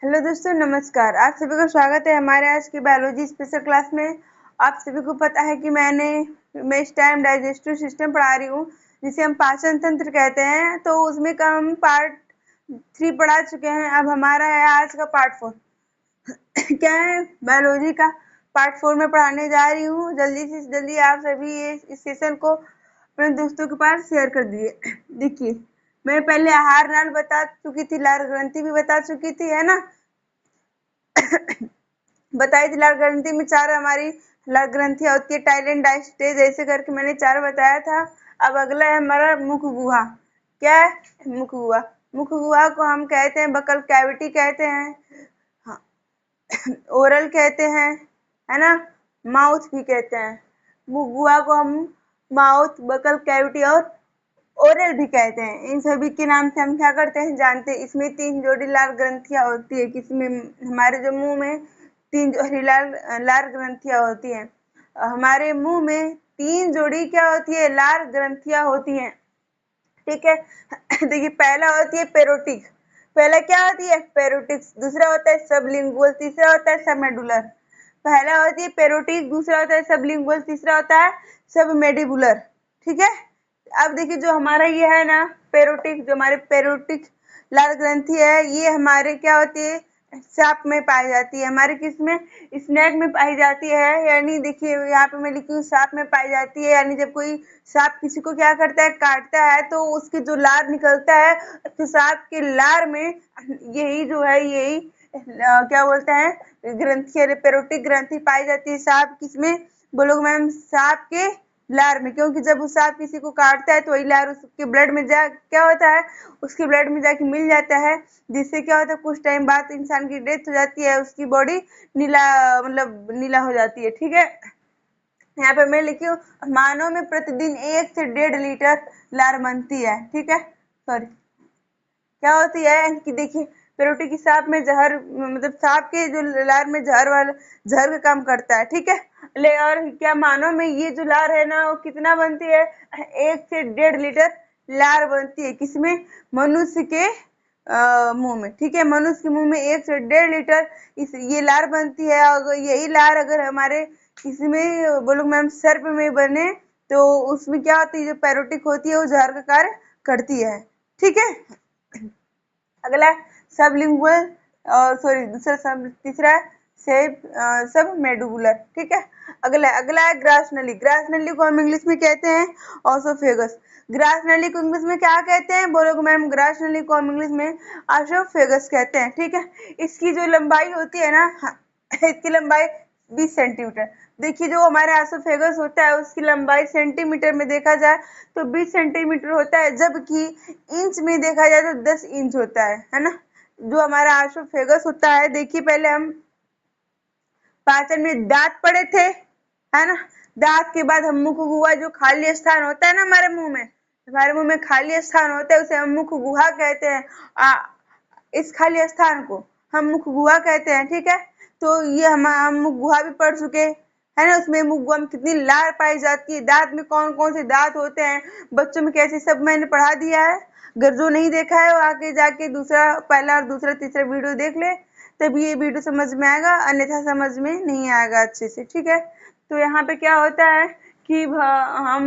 Hello दोस्तों, नमस्कार। आप सभी का स्वागत है हमारे आज की बायोलॉजी स्पेशल क्लास में। आप सभी को पता है कि मैं इस टाइम डाइजेस्टिव सिस्टम पढ़ा रही हूँ, जिसे हम पाचन तंत्र कहते हैं। तो उसमें का हम पार्ट 3 पढ़ा चुके हैं। अब हमारा है आज का पार्ट 4। क्या है? बायोलॉजी का पार्ट 4 में पढ़ाने जा रही हूँ। जल्दी से जल्दी आप सभी इस सेशन को अपने दोस्तों के पास शेयर कर दिए। देखिए, मैं पहले आहार नाल बता चुकी थी, लार ग्रंथि भी बता चुकी थी, है ना। बताई थी लार ग्रंथि में 4 हमारी लार ग्रंथियां होती है, टाइलेंट, डायस्टेज, ऐसे करके मैंने 4 बताया था। अब अगला है हमारा मुख गुहा। क्या है? मुख गुहा। मुख गुहा को हम कहते हैं बकल कैविटी कहते हैं, हाँ, ओरल कहते हैं, है ना, माउथ भी कहते हैं। मुख गुहा को हम माउथ, बकल कैविटी और ओरल भी कहते हैं। इन सभी के नाम से हम क्या करते हैं जानते हैं। इसमें 3 जोड़ी लार ग्रंथियां होती है। किसमें? हमारे जो मुंह में 3 जोड़ी लार ग्रंथियां होती हैं। हमारे मुंह में 3 जोड़ी क्या होती है? लार ग्रंथियां होती हैं। ठीक है। देखिए, पहला होती है पेरोटिक। पहला क्या होती है? पेरोटिक्स। दूसरा होता है सबलिंगुअल, तीसरा होता है सबमेडुलर। पहला होती है पेरोटिक, दूसरा होता है सबलिंगुअल, तीसरा होता है सबमेडिबुलर। ठीक है। अब देखिए, जो हमारा ये है ना पेरोटिक, जो हमारे पेरोटिक लाल ग्रंथि है, ये हमारे क्या होती है? सांप में पाई जाती है। हमारे किस में? स्नेक में पाई जाती है। यानी देखिए, यहाँ पे मैं लिखी हूँ सांप में पाई जाती है। यानी जब कोई सांप किसी को क्या करता है? काटता है, तो उसके जो लार निकलता है, तो सांप के लार में यही जो है, यही क्या बोलते हैं, ग्रंथि, पेरोटिक ग्रंथि पाई जाती है। सांप किसमें? बोलोगे मैम, सांप के लार में। क्योंकि जब वो सांप किसी को काटता है तो वही लार उसके ब्लड में जा क्या होता है? उसके ब्लड में जाके मिल जाता है, जिससे क्या होता है, कुछ टाइम बाद इंसान की डेथ हो जाती है, उसकी बॉडी नीला, मतलब नीला हो जाती है। ठीक है। यहाँ पे मैं लिखी हूँ, मानव में प्रतिदिन 1 से 1.5 लीटर लार बनती है। ठीक है। सॉरी, क्या होती है कि देखिए, पेरोटी की सांप में जहर, मतलब सांप के जो लार में जहर वाला जहर का काम करता है। ठीक है। ले, और क्या मानव में ये जो लार है ना, वो कितना बनती है? 1 से 1.5 लीटर लार बनती है। किसमें? मनुष्य के मुंह में। ठीक है। मनुष्य के मुंह में 1 से 1.5 लीटर ये लार बनती है। अगर यही लार अगर हमारे किसी में, बोलो मैम, सर्प में बने, तो उसमें क्या होती है? जो पेरोटिक होती है, वो जहर का कार्य करती है। ठीक है। अगला सबलिंगुअल, और सॉरी, दूसरा सब, तीसरा है सब मेडुबुलर। ठीक है। अगला है ग्रास नली। ग्रास नली को हम इंग्लिश में कहते हैं ऑसोफेगस। ग्रास नली को इंग्लिश में क्या कहते हैं? बोलोगे मैम, ग्रास नली को हम इंग्लिश में ऑसोफेगस कहते हैं। ठीक है। इसकी जो लंबाई होती है ना, हाँ, इसकी लंबाई 20 सेंटीमीटर। देखिए, जो हमारे एसोफेगस होता है, उसकी लंबाई सेंटीमीटर में देखा जाए तो 20 सेंटीमीटर होता है, जबकि इंच में देखा जाए तो 10 इंच होता है ना। जो हमारा एसोफेगस होता है, देखिए, पहले हम पाचन में दांत पड़े थे, है ना। दांत के बाद हम मुख गुहा, जो खाली स्थान होता है ना हमारे मुंह में खाली स्थान होता है, उसे हम मुख गुहा कहते हैं। इस खाली स्थान को हम मुख गुहा कहते हैं। ठीक है। तो ये हम मुख गुहा भी पढ़ चुके है ना। उसमें मुख गुहा में कितनी लार पाई जाती है, दांत में कौन कौन से दांत होते हैं, बच्चों में कैसे, सब मैंने पढ़ा दिया है। अगर जो नहीं देखा है, वो आके जाके दूसरा, पहला और दूसरा तीसरा वीडियो देख ले, तभी ये वीडियो समझ में आएगा, अन्यथा समझ में नहीं आएगा अच्छे से। ठीक है। तो यहाँ पे क्या होता है कि हम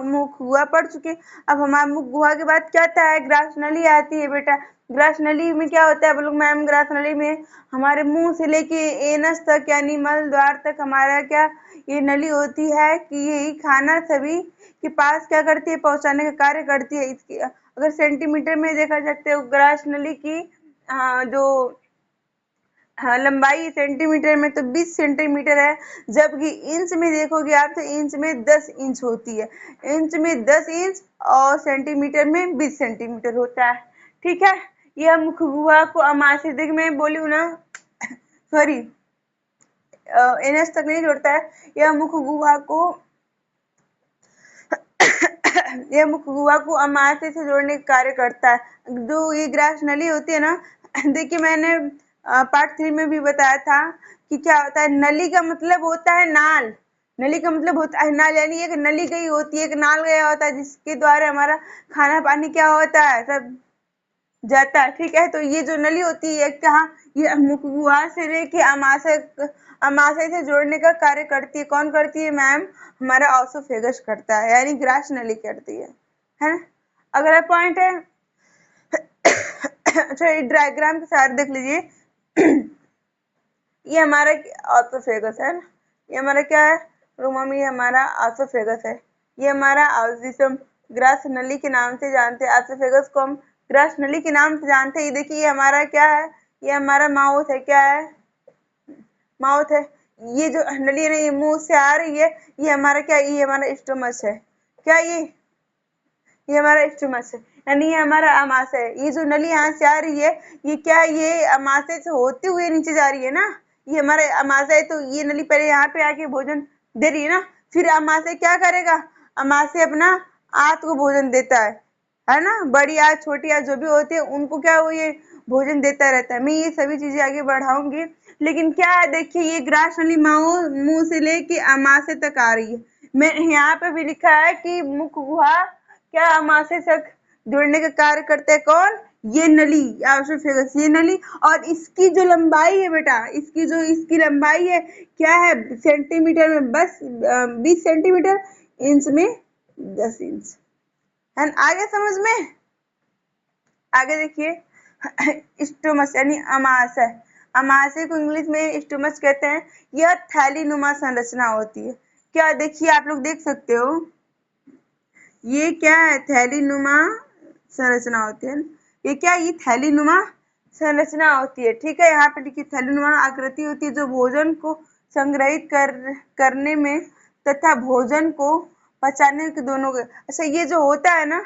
मुख गुहा पढ़ चुके। अब हमारा मुख गुहा के बाद क्या आता है? ग्रास नली आती है बेटा। ग्रास नली में क्या होता है? बोलो मैम, ग्रास नली में हमारे मुंह से लेके एनस तक, यानी मल द्वार तक हमारा क्या ये नली होती है, कि यही खाना सभी के पास क्या करती है? पहुंचाने का कार्य करती है। इसकी अगर सेंटीमीटर में देखा जाता है, ग्रास नली की जो हाँ, लंबाई सेंटीमीटर में तो 20 सेंटीमीटर है, जबकि इंच में देखोगे आप तो इंच में 10 इंच होती है। इंच में 10 इंच और सेंटीमीटर में 20 सेंटीमीटर होता है। ठीक है। यह मुख गुहा को अमाशय, देख मैं बोली हूँ ना, सॉरी, एनएस तक नहीं जोड़ता है। यह मुख गुहा को यह मुख गुहा को अमाशय से जोड़ने का कार्य करता है। जो ये ग्रास नली होती है ना, देखिए, मैंने पार्ट 3 में भी बताया था कि क्या होता है। नली का मतलब होता है नाल। नली का मतलब होता है नाल, यानी एक नली गई होती है, एक नाल गया होता है, जिसके द्वारा हमारा खाना पानी क्या होता है, सब जाता है, ठीक है। तो ये जो नली होती है कहाँ, ये मुख गुहा से लेके अमाशय से जोड़ने का कार्य करती है। कौन करती है मैम? हमारा ऑसोफेगस करता है, यानी ग्रास नली करती है ना। अगला पॉइंट है अच्छा, ये डायग्राम के साथ देख लीजिए ये हमारा ऑसोफेगस है ना, ये हमारा क्या है रूमम, ये हमारा ऑसोफेगस है। ये हमारा जिसे ग्रास नली के नाम से जानते हैं, ऑसोफेगस को हम ग्रास नली के नाम से जानते हैं। ये देखिए ये हमारा क्या है, ये हमारा माउथ है, क्या है? माउथ है। ये जो नली है ना ये मुंह से आ रही है, ये हमारा क्या, ये हमारा स्टोमच है। क्या ये हमारा स्टोमच है, यानी ये हमारा अमाशय है। ये जो नली यहाँ से आ रही है, ये क्या, ये अमाशय से होते हुए नीचे जा रही है ना, ये हमारे अमाशय है। तो ये नली पहले यहाँ पे आके भोजन दे रही है ना, फिर अमाशय क्या करेगा, अमाशय अपना आंत को भोजन देता है ना। बड़ी आंत छोटी आंत जो भी होती है उनको क्या, वो ये भोजन देता रहता है। मैं ये सभी चीजें आगे बढ़ाऊंगी, लेकिन क्या है देखिए ये ग्रास नली मुंह से लेके अमाशय तक आ रही है। मैं यहाँ पे भी लिखा है कि मुख गुहा क्या अमाशय तक जुड़ने का कार्य करते हैं। कौन? ये नली, ऑसोफेगस, ये नली। और इसकी जो लंबाई है बेटा, इसकी लंबाई है क्या है, सेंटीमीटर में बस 20 सेंटीमीटर, इंच में 10 इंच है। आगे समझ में? आगे देखिए स्टोमस यानी अमाशय। अमाशय को इंग्लिश में स्टोमस कहते हैं। यह थैलीनुमा संरचना होती है। क्या देखिए आप लोग देख सकते हो, ये क्या है, थैलीनुमा संरचना होती है। ये क्या, ये थैलीनुमा संरचना होती है, ठीक है। यहाँ पे लिखिए थैलीनुमा आकृति होती है जो भोजन को संग्रहित करने में तथा भोजन को पचाने के दोनों के। अच्छा, ये जो होता है ना,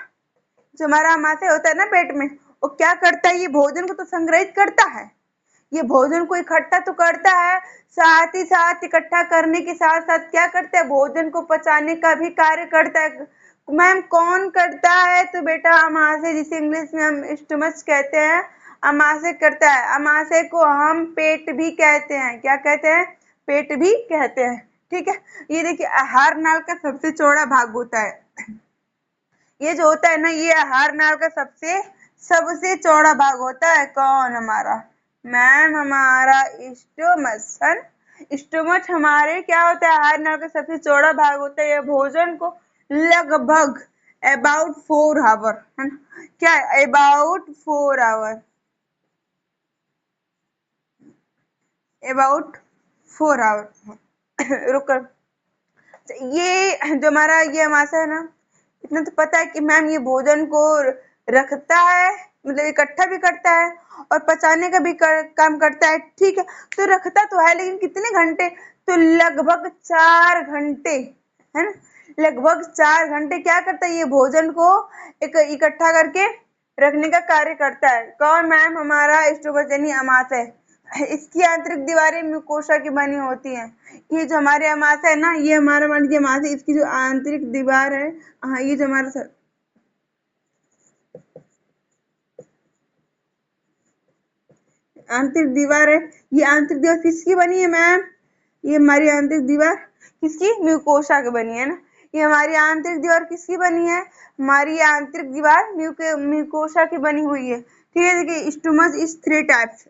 जो हमारा अमाशय होता है ना पेट में, वो क्या करता है, ये भोजन को तो संग्रहित करता है, ये भोजन को इकट्ठा तो करता है, साथ ही साथ इकट्ठा करने के साथ साथ क्या करता है, भोजन को पचाने का भी कार्य करता है। मैम कौन करता है? तो बेटा अमाशय, जिसे इंग्लिश में हम स्टमच कहते हैं, अमाशय करता है। अमाशय को हम पेट भी कहते हैं। क्या कहते हैं? पेट भी कहते हैं, ठीक है। ये देखिए आहार नाल का सबसे चौड़ा भाग होता है। ये जो होता है ना, ये आहार नाल का सबसे चौड़ा भाग होता है। कौन? हमारा मैम हमारा स्टोमच है ना। स्टोमच हमारे क्या होता है, आहार नाल का सबसे चौड़ा भाग होता है। यह भोजन को लगभग अबाउट 4 आवर है ना, क्या अबाउट 4 आवर, अबाउट 4 आवर रुक, ये जो हमारा ये अमाशय है ना, इतना तो पता है कि मैम ये भोजन को रखता है, मतलब इकट्ठा भी करता है और पचाने का भी काम करता है, ठीक है। तो रखता तो है, लेकिन कितने घंटे? तो लगभग 4 घंटे है ना, लगभग 4 घंटे क्या करता है, ये भोजन को एक इकट्ठा करके रखने का कार्य करता है। कौन मैम? हमारा स्टोमच यानी अमाशय। इसकी आंतरिक दीवारें म्यूकोसा की बनी होती हैं। ये जो हमारे अमाशय है ना, ये हमारा मान लीजिए अमाशय, इसकी जो आंतरिक दीवार है, हाँ ये जो हमारा आंतरिक दीवार है, ये आंतरिक दीवार किसकी बनी है मैम? ये हमारी आंतरिक दीवार किसकी? म्यूकोसा की बनी है ना। ये हमारी आंतरिक दीवार किसकी बनी है? हमारी आंतरिक दीवार म्यूकोसा की बनी हुई है, ठीक है। देखिए स्टोमच इज 3 टाइप्स।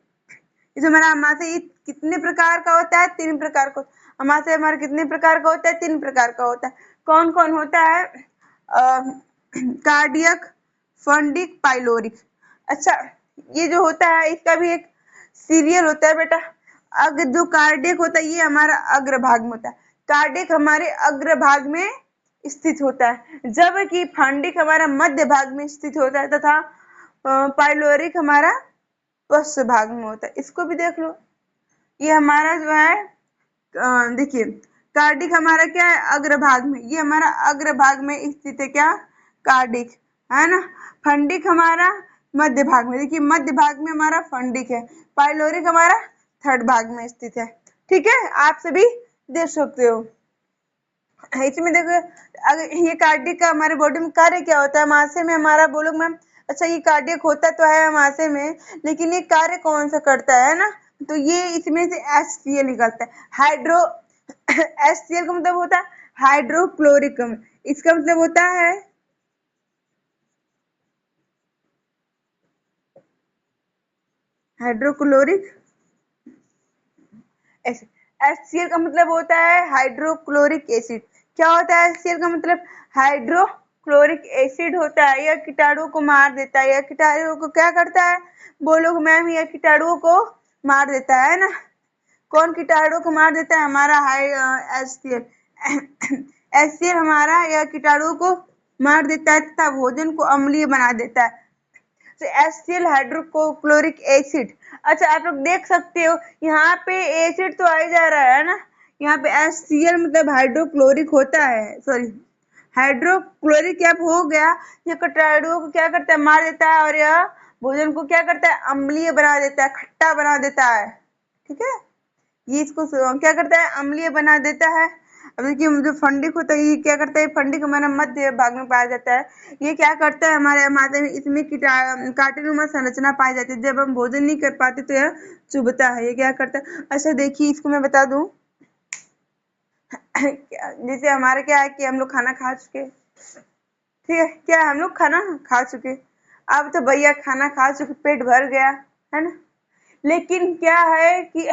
ये जो हमारा अमाशय कितने प्रकार का होता है? 3 प्रकार का। अमाशय हमारा कितने प्रकार का होता है? 3 प्रकार का होता है। कौन कौन होता है? Cardiac, fundic, pyloric. अच्छा, ये जो होता है इसका भी एक सीरियल होता है बेटा। जो कार्डियक होता है ये हमारा अग्रभाग में होता है। कार्डियक हमारे अग्रभाग में स्थित होता है, जबकि फंडिक हमारा मध्य भाग में स्थित होता है, तथा पाइलोरिक हमारा पश्च भाग में होता है। इसको भी देख लो, ये हमारा जो है देखिए कार्डिक हमारा क्या है, अग्रभाग में, ये हमारा अग्रभाग में स्थित है, क्या? कार्डिक है ना। फंडिक हमारा मध्य भाग में, देखिए मध्य भाग में हमारा फंडिक है। पाइलोरिक हमारा थर्ड भाग में स्थित है, ठीक है। आप सभी देख सकते हो इसमें। देखो अगर ये कार्डिक का हमारे बॉडी में कार्य क्या होता है, अमाशय में हमारा बोलो मैम। अच्छा, ये कार्डियक होता तो है अमाशय में, लेकिन ये कार्य कौन सा करता है ना, तो ये इसमें से HCl निकलता है, हाइड्रो HCl का मतलब होता है हाइड्रोक्लोरिक, इसका मतलब होता है हाइड्रोक्लोरिक एसिड। HCl का मतलब होता है हाइड्रोक्लोरिक एसिड। क्या होता है HCl का मतलब? हाइड्रोक्लोरिक एसिड होता है। यह कीटाणुओं को मार देता है। यह कीटाणुओं को क्या करता है? बोलो मैम, यह कीटाणुओं को मार देता है ना। कौन कीटाणुओं को मार देता है? हमारा HCl। HCl हमारा यह कीटाणुओं को मार देता है तथा भोजन को अम्लीय बना देता है। तो HCl हाइड्रोक्लोरिक एसिड। अच्छा, आप लोग देख सकते हो यहाँ पे एसिड तो आ ही जा रहा है ना। यहाँ पे HCl मतलब हाइड्रोक्लोरिक होता है, सॉरी हाइड्रोक्लोरिक क्या हो गया? ये कीटाणुओं को क्या करता है? मार देता है। और यह भोजन को क्या करता है? अम्लीय बना देता है, खट्टा बना देता है। ठीक है, ये इसको क्या करता है? अम्लीय बना देता है। अब देखिए, जो फंडिक होता है ये क्या करता है? फंडिक हमारा मध्य भाग में पाया जाता है। ये क्या करता है? हमारे माथे में इसमें कांटेनुमा संरचना पाई जाती है। जब हम भोजन नहीं कर पाते तो यह चुभता है। ये क्या करता है? अच्छा देखिए, इसको मैं बता दूं। जैसे हमारा क्या है कि हम लोग खाना खा चुके, ठीक है, क्या हम लोग खाना खा चुके, अब तो भैया खाना खा चुके, पेट भर गया है ना। लेकिन क्या है कि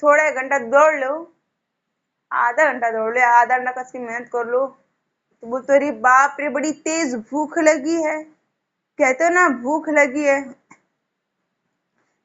थोड़ा एक घंटा दौड़ लो, आधा घंटा दौड़ लो, आधा घंटा कस की मेहनत कर लो, तो बोलते अरे बाप रे बड़ी तेज भूख लगी है। कहते हो ना भूख लगी है।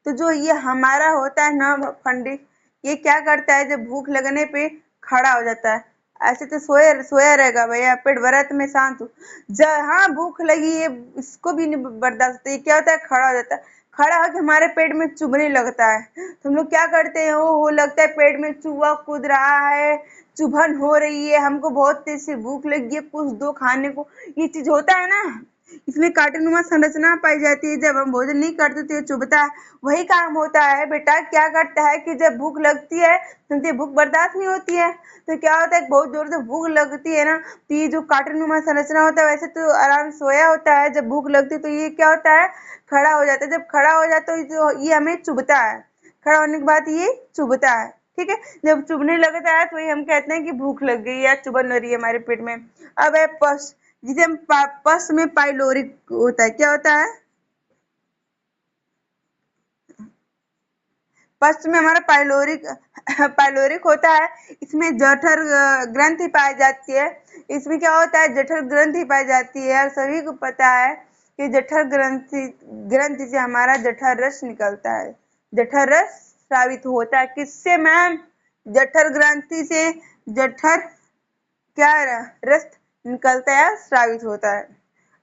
तो जो ये हमारा होता है ना फंडिक, ये क्या करता है? जब भूख लगने पे खड़ा हो जाता है। ऐसे तो सोया सोया रहेगा भैया, पेट भरा तो मैं शांत हूँ। जहाँ भूख लगी है इसको भी नहीं बर्दाश्त, ये क्या होता है? खड़ा हो जाता है। खड़ा होकर हमारे पेट में चुभने लगता है। तो हम लोग क्या करते हैं? वो लगता है पेट में चूहा कूद रहा है, चुभन हो रही है, हमको बहुत तेज से भूख लगी है, कुछ दो खाने को। ये चीज होता है ना। इसमें कांटेनुमा संरचना पाई जाती है। जब हम भोजन नहीं करते तो ये चुभता है। वही काम होता है बेटा, क्या करता है कि जब भूख लगती है तो भूख बर्दाश्त नहीं होती है, तो क्या होता है? बहुत जोर से भूख लगती है ना, तो ये जो कांटेनुमा संरचना होता है, वैसे तो आराम सोया होता है, जब भूख लगती है तो ये क्या होता है? खड़ा हो जाता है। जब खड़ा हो जाता है तो ये हमें चुभता है। खड़ा होने के बाद ये चुभता है। ठीक है, जब चुभने लगता है तो ये हम कहते हैं कि भूख लग गई या चुभन हो रही है हमारे पेट में। अब है पस, जिसे हम पस में पाइलोरिक होता है। क्या होता है? पश्च में हमारा पाइलोरिक पाइलोरिक होता है। इसमें जठर ग्रंथि पाई जाती है। इसमें क्या होता है? जठर ग्रंथि पाई जाती है। और सभी को पता है कि जठर ग्रंथि ग्रंथि से हमारा जठर रस निकलता है। जठर रस स्रावित होता है किससे मैम? जठर ग्रंथि से जठर क्या रस निकलता है, स्रावित होता है।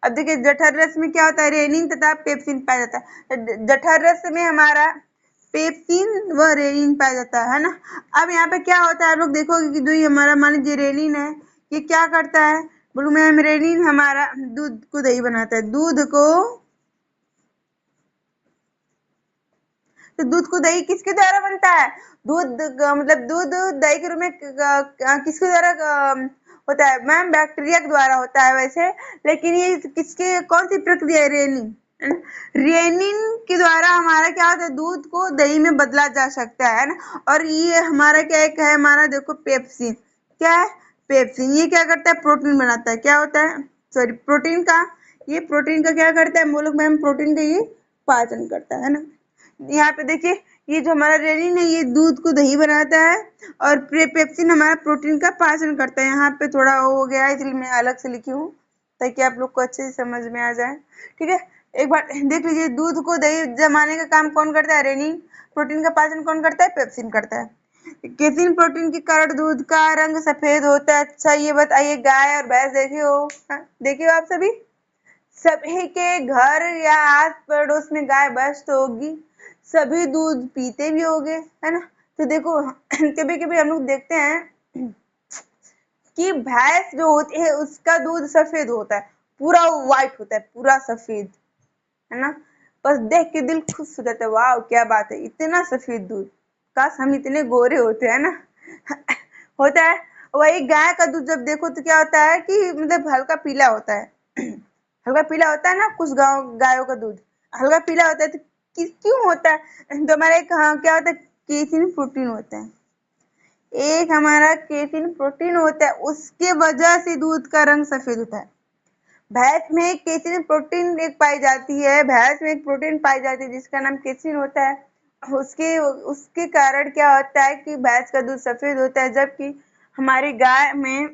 अब देखिए, जठर रस में क्या होता है? रेनिन तथा पेप्सिन पाया जाता है। जठर रस में हमारा पेप्सिन व रेनिन पाया जाता है ना। अब यहाँ पे क्या होता है? आप लोग देखोगे कि जो ये हमारा मान लीजिए रेनिन है, ये क्या करता है? बोलूं मैम, रेनिन हमारा दूध को दही बनाता है। दूध को, तो दूध को दही किसके द्वारा बनता है? दूध मतलब दूध दही के रूप में किसके द्वारा होता है मैम? बैक्टीरिया के द्वारा होता है वैसे। लेकिन ये किसके, कौन सी प्रक्रिया है? रेनिन है ना। रेनिन के द्वारा हमारा क्या होता है? दूध को दही में बदला जा सकता है ना। और ये हमारा क्या एक है? हमारा देखो पेप्सिन, क्या है? पेप्सिन ये क्या करता है? प्रोटीन बनाता है। क्या होता है? सॉरी, प्रोटीन का, ये प्रोटीन का क्या करता है? बोलो मैम, प्रोटीन का ये पाचन करता है ना। यहाँ पे देखिए, ये जो हमारा रेनिन है ये दूध को दही बनाता है, और पेप्सिन हमारा प्रोटीन का पाचन करता है। यहाँ पे थोड़ा वो हो गया है इसलिए मैं अलग से लिखी हूँ, ताकि आप लोग को अच्छे से समझ में आ जाए। ठीक है, एक बार देख लीजिए, दूध को दही जमाने का काम कौन करता है? रेनिन। प्रोटीन का पाचन कौन करता है? पेप्सिन करता है। केसिन प्रोटीन के कारण दूध का रंग सफेद होता है। अच्छा ये बताइए, गाय और भैंस देखे हो? हाँ, देखे हो आप सभी? सभी के घर या आस पड़ोस में गाय भैंस तो होगी, सभी दूध पीते भी होंगे, है ना। तो देखो कभी कभी हम लोग देखते हैं कि भैंस जो होती है उसका दूध सफेद होता है, पूरा व्हाइट होता है, पूरा सफेद, है ना। बस देख के दिल खुश हो जाता है, वाह क्या बात है, इतना सफेद दूध, काश हम इतने गोरे होते हैं ना। होता है। वही गाय का दूध जब देखो तो क्या होता है कि मतलब हल्का पीला होता है। हल्का पीला होता है ना, कुछ गायों का दूध हल्का पीला होता है। तो क्यों होता है? तो हमारा एक क्या होता है? केसिन प्रोटीन होता है। एक हमारा केसिन प्रोटीन होता है, उसके वजह से दूध का रंग सफेद होता है। भैंस में केसिन प्रोटीन एक पाई जाती है, भैंस में एक प्रोटीन पाई जाती है जिसका नाम केसिन होता है। उसके उसके कारण क्या होता है कि भैंस का दूध सफेद होता है, जबकि हमारी गाय में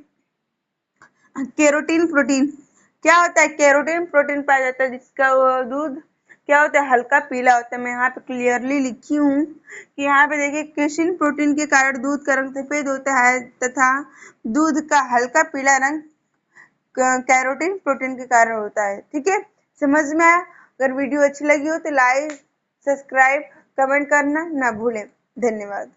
केरोटीन प्रोटीन क्या होता है, केरोटीन प्रोटीन पाया जाता है, जिसका वो दूध क्या होता है, हल्का पीला होता है। मैं यहाँ पे क्लियरली लिखी हूँ कि यहाँ पे देखिए, केसिन प्रोटीन के कारण दूध का रंग सफेद होता है तथा दूध का हल्का पीला रंग कैरोटीन प्रोटीन के कारण होता है। ठीक है, समझ में आया? अगर वीडियो अच्छी लगी हो तो लाइक, सब्सक्राइब, कमेंट करना ना भूलें। धन्यवाद।